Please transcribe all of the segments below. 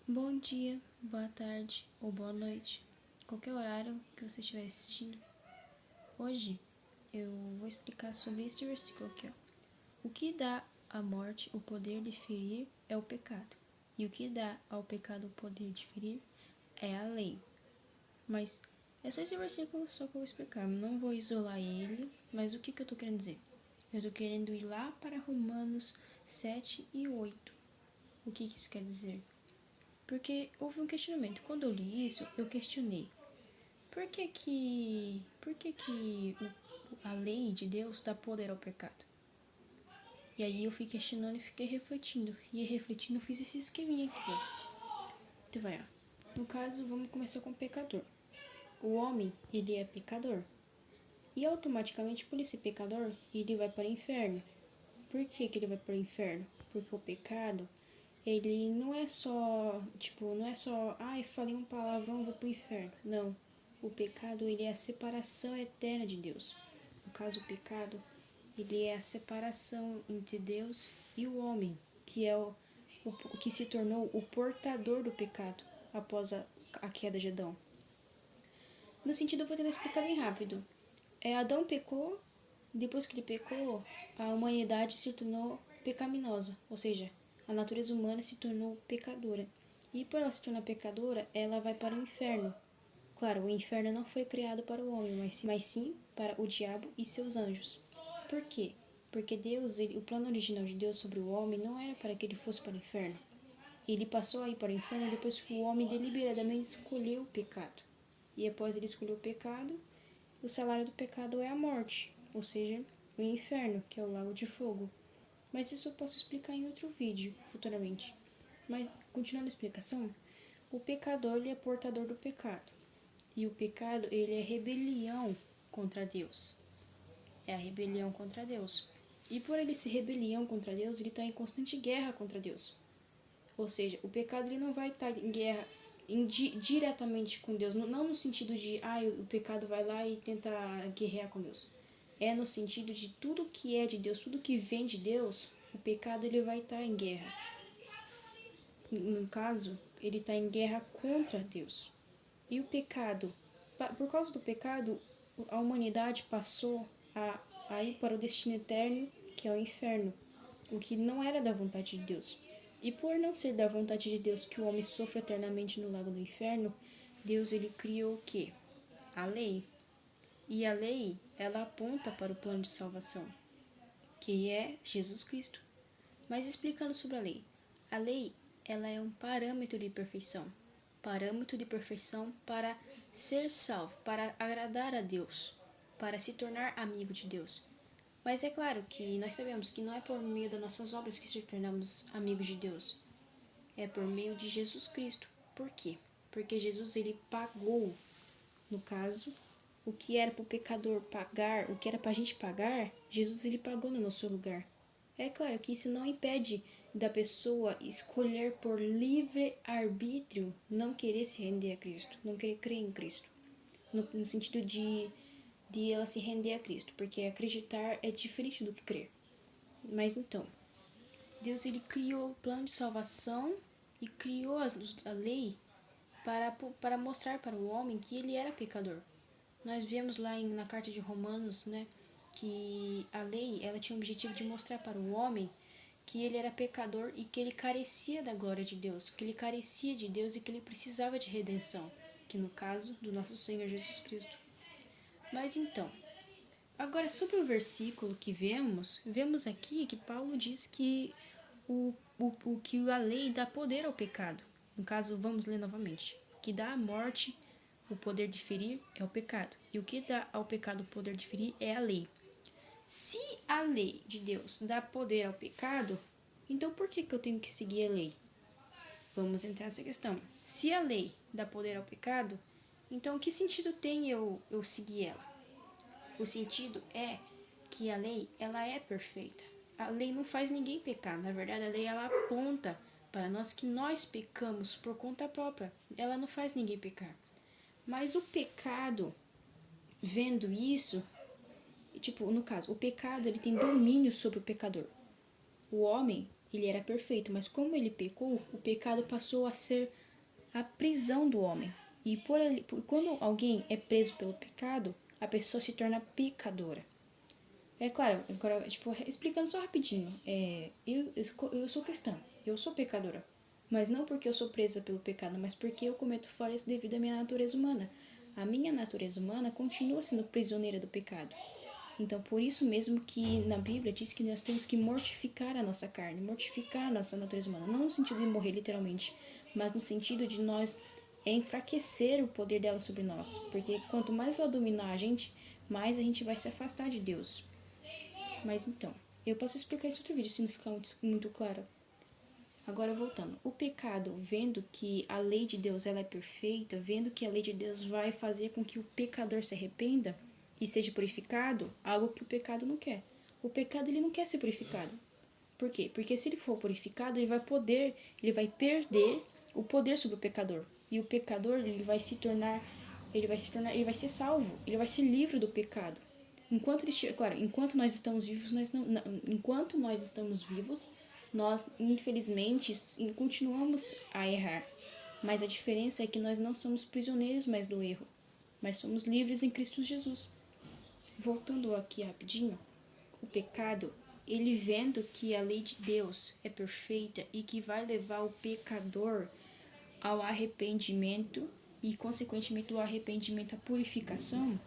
Bom dia, boa tarde ou boa noite, qualquer horário que você estiver assistindo. Hoje eu vou explicar sobre este versículo aqui, ó. O que dá à morte o poder de ferir é o pecado, e o que dá ao pecado o poder de ferir é a lei. Mas é só esse versículo só que eu vou explicar, não vou isolar ele, mas o que eu tô querendo dizer? Eu tô querendo ir lá para Romanos 7 e 8. O que isso quer dizer? Porque houve um questionamento. Quando eu li isso, eu questionei. Por que que a lei de Deus dá poder ao pecado? E aí eu fui questionando e fiquei refletindo. E refletindo eu fiz esse esqueminha aqui, ó. Então vai, ó. No caso, vamos começar com o pecador. O homem, ele é pecador. E automaticamente, por esse pecador, ele vai para o inferno. Por que ele vai para o inferno? Porque o pecado, ele não é só, não é só, ai, falei um palavrão, vou pro inferno. Não. O pecado, ele é a separação eterna de Deus. No caso, o pecado, ele é a separação entre Deus e o homem, que é o que se tornou o portador do pecado após a queda de Adão. No sentido, eu vou tentar explicar bem rápido. Adão pecou, depois que ele pecou, a humanidade se tornou pecaminosa, ou seja, a natureza humana se tornou pecadora. E por ela se tornar pecadora, ela vai para o inferno. Claro, o inferno não foi criado para o homem, mas sim para o diabo e seus anjos. Por quê? Porque Deus, o plano original de Deus sobre o homem não era para que ele fosse para o inferno. Ele passou a ir para o inferno depois que o homem deliberadamente escolheu o pecado. E após ele escolher o pecado, o salário do pecado é a morte, ou seja, o inferno, que é o lago de fogo. Mas isso eu posso explicar em outro vídeo, futuramente. Mas, continuando a explicação, o pecador ele é portador do pecado. E o pecado ele é rebelião contra Deus. É a rebelião contra Deus. E por ele ser rebelião contra Deus, ele está em constante guerra contra Deus. Ou seja, o pecado ele não vai estar em guerra diretamente com Deus, não no sentido de, o pecado vai lá e tenta guerrear com Deus. É no sentido de tudo que é de Deus, tudo que vem de Deus, o pecado ele vai estar em guerra. No caso, ele está em guerra contra Deus. E o pecado, por causa do pecado, a humanidade passou a ir para o destino eterno, que é o inferno, o que não era da vontade de Deus. E por não ser da vontade de Deus que o homem sofra eternamente no lago do inferno, Deus ele criou o quê? A lei. E a lei, ela aponta para o plano de salvação, que é Jesus Cristo. Mas explicando sobre a lei, ela é um parâmetro de perfeição. Parâmetro de perfeição para ser salvo, para agradar a Deus, para se tornar amigo de Deus. Mas é claro que nós sabemos que não é por meio das nossas obras que se tornamos amigos de Deus. É por meio de Jesus Cristo. Por quê? Porque Jesus ele pagou, no caso, o que era para o pecador pagar, o que era para a gente pagar, Jesus ele pagou no nosso lugar. É claro que isso não impede da pessoa escolher por livre arbítrio não querer se render a Cristo, não querer crer em Cristo. No sentido de ela se render a Cristo, porque acreditar é diferente do que crer. Mas então, Deus ele criou o plano de salvação e criou a lei para mostrar para o homem que ele era pecador. Nós vemos lá na carta de Romanos, né, que a lei ela tinha o objetivo de mostrar para o homem que ele era pecador e que ele carecia da glória de Deus, que ele carecia de Deus e que ele precisava de redenção, que no caso do nosso Senhor Jesus Cristo. Mas então, agora sobre o versículo que vemos aqui que Paulo diz que que a lei dá poder ao pecado. No caso, vamos ler novamente. O que dá à morte o poder de ferir é o pecado. E o que dá ao pecado o poder de ferir é a lei. Se a lei de Deus dá poder ao pecado, então por que eu tenho que seguir a lei? Vamos entrar nessa questão. Se a lei dá poder ao pecado, então que sentido tem eu seguir ela? O sentido é que a lei ela é perfeita. A lei não faz ninguém pecar. Na verdade, a lei ela aponta para nós que nós pecamos por conta própria. Ela não faz ninguém pecar. Mas o pecado, vendo isso, no caso, o pecado ele tem domínio sobre o pecador. O homem, ele era perfeito, mas como ele pecou, o pecado passou a ser a prisão do homem. E quando alguém é preso pelo pecado, a pessoa se torna pecadora. É claro, agora, explicando só rapidinho, eu sou cristã, eu sou pecadora. Mas não porque eu sou presa pelo pecado, mas porque eu cometo falhas devido à minha natureza humana. A minha natureza humana continua sendo prisioneira do pecado. Então, por isso mesmo que na Bíblia diz que nós temos que mortificar a nossa carne, mortificar a nossa natureza humana. Não no sentido de morrer literalmente, mas no sentido de nós enfraquecer o poder dela sobre nós. Porque quanto mais ela dominar a gente, mais a gente vai se afastar de Deus. Mas então, eu posso explicar isso em outro vídeo se não ficar muito claro. Agora voltando, o pecado, vendo que a lei de Deus ela é perfeita, vendo que a lei de Deus vai fazer com que o pecador se arrependa e seja purificado, algo que o pecado não quer. O pecado ele não quer ser purificado. Por quê? Porque se ele for purificado, ele vai perder o poder sobre o pecador. E o pecador ele vai ser salvo, ele vai ser livre do pecado. Enquanto nós estamos vivos, nós infelizmente continuamos a errar. Mas a diferença é que nós não somos prisioneiros mais do erro, mas somos livres em Cristo Jesus. Voltando aqui rapidinho, o pecado, ele vendo que a lei de Deus é perfeita e que vai levar o pecador ao arrependimento e consequentemente do arrependimento à purificação,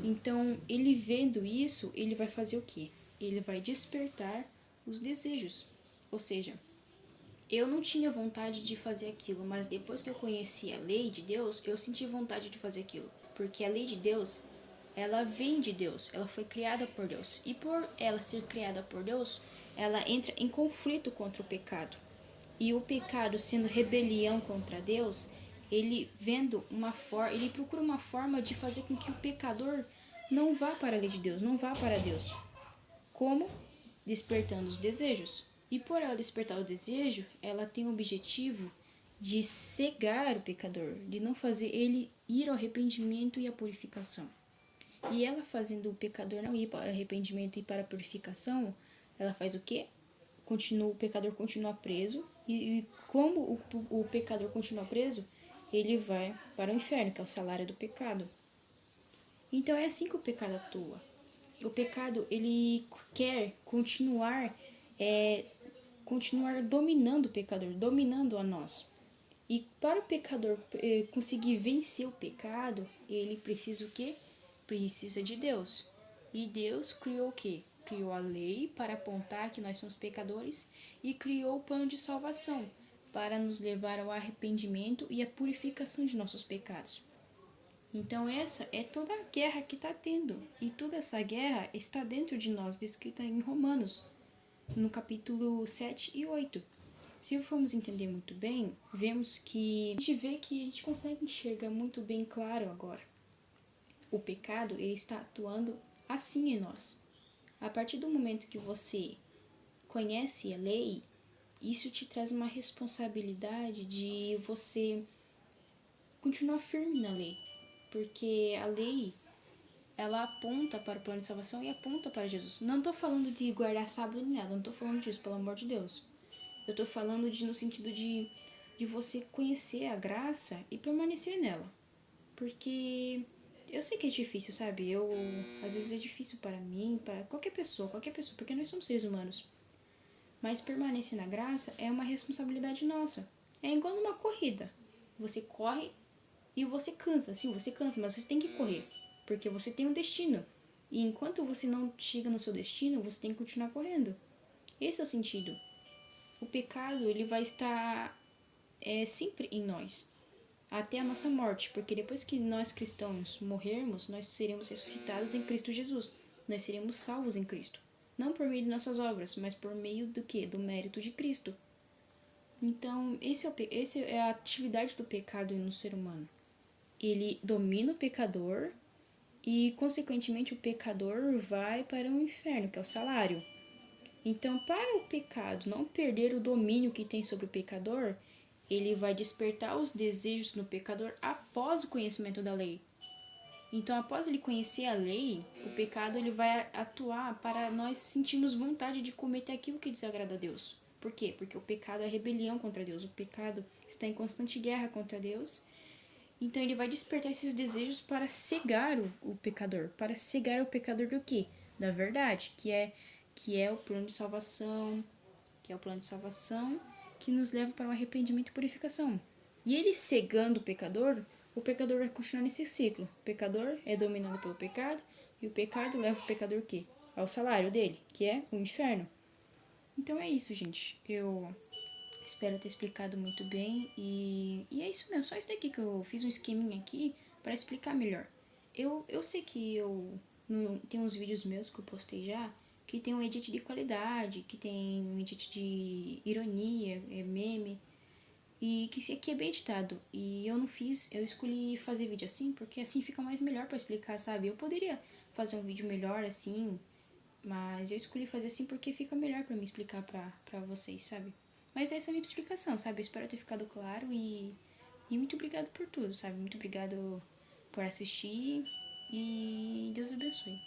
então ele vendo isso, ele vai fazer o quê? Ele vai despertar os desejos. Ou seja, eu não tinha vontade de fazer aquilo, mas depois que eu conheci a lei de Deus, eu senti vontade de fazer aquilo. Porque a lei de Deus, ela vem de Deus, ela foi criada por Deus. E por ela ser criada por Deus, ela entra em conflito contra o pecado. E o pecado sendo rebelião contra Deus, ele procura uma forma de fazer com que o pecador não vá para a lei de Deus, não vá para Deus. Como? Despertando os desejos. E por ela despertar o desejo, ela tem o objetivo de cegar o pecador, de não fazer ele ir ao arrependimento e à purificação. E ela fazendo o pecador não ir para o arrependimento e para a purificação, ela faz o quê? O pecador continua preso, e como o pecador continua preso, ele vai para o inferno, que é o salário do pecado. Então é assim que o pecado atua. O pecado, ele quer continuar dominando o pecador, dominando a nós. E para o pecador conseguir vencer o pecado, ele precisa o quê? Precisa de Deus. E Deus criou o quê? Criou a lei para apontar que nós somos pecadores e criou o plano de salvação para nos levar ao arrependimento e à purificação de nossos pecados. Então essa é toda a guerra que está tendo. E toda essa guerra está dentro de nós, descrita em Romanos, no capítulo 7 e 8. Se formos entender muito bem, vemos que a gente consegue enxergar muito bem claro agora. O pecado, ele está atuando assim em nós. A partir do momento que você conhece a lei, isso te traz uma responsabilidade de você continuar firme na lei. Porque a lei, ela aponta para o plano de salvação e aponta para Jesus. Não estou falando de guardar sábado nem nada, não estou falando disso, pelo amor de Deus. Eu estou falando no sentido de você conhecer a graça e permanecer nela. Porque eu sei que é difícil, sabe? Às vezes é difícil para mim, para qualquer pessoa, porque nós somos seres humanos. Mas permanecer na graça é uma responsabilidade nossa. É igual numa corrida. Você corre e você cansa. Sim, você cansa, mas você tem que correr. Porque você tem um destino. E enquanto você não chega no seu destino, você tem que continuar correndo. Esse é o sentido. O pecado, ele vai estar sempre em nós. Até a nossa morte. Porque depois que nós cristãos morrermos, nós seremos ressuscitados em Cristo Jesus. Nós seremos salvos em Cristo. Não por meio de nossas obras, mas por meio do quê? Do mérito de Cristo. Então, essa é a atividade do pecado no ser humano. Ele domina o pecador e, consequentemente, o pecador vai para o inferno, que é o salário. Então, para o pecado não perder o domínio que tem sobre o pecador, ele vai despertar os desejos no pecador após o conhecimento da lei. Então, após ele conhecer a lei, o pecado ele vai atuar para nós sentirmos vontade de cometer aquilo que desagrada a Deus. Por quê? Porque o pecado é rebelião contra Deus. O pecado está em constante guerra contra Deus. Então ele vai despertar esses desejos para cegar o pecador. Para cegar o pecador do quê? Da verdade, que é o plano de salvação, que é o plano de salvação que nos leva para o arrependimento e purificação. E ele cegando o pecador vai continuar nesse ciclo. O pecador é dominado pelo pecado e o pecado leva o pecador o quê? Ao salário dele, que é o inferno. Então é isso, gente. Eu espero ter explicado muito bem e é isso mesmo. Só isso daqui que eu fiz um esqueminha aqui para explicar melhor. Eu sei que tem uns vídeos meus que eu postei já que tem um edit de qualidade, que tem um edit de ironia, meme, e que esse aqui é bem editado. E eu não fiz, eu escolhi fazer vídeo assim, porque assim fica mais melhor pra explicar, sabe? Eu poderia fazer um vídeo melhor assim, mas eu escolhi fazer assim porque fica melhor pra me explicar pra vocês, sabe? Mas essa é a minha explicação, sabe? Eu espero ter ficado claro e muito obrigado por tudo, sabe? Muito obrigado por assistir e Deus abençoe.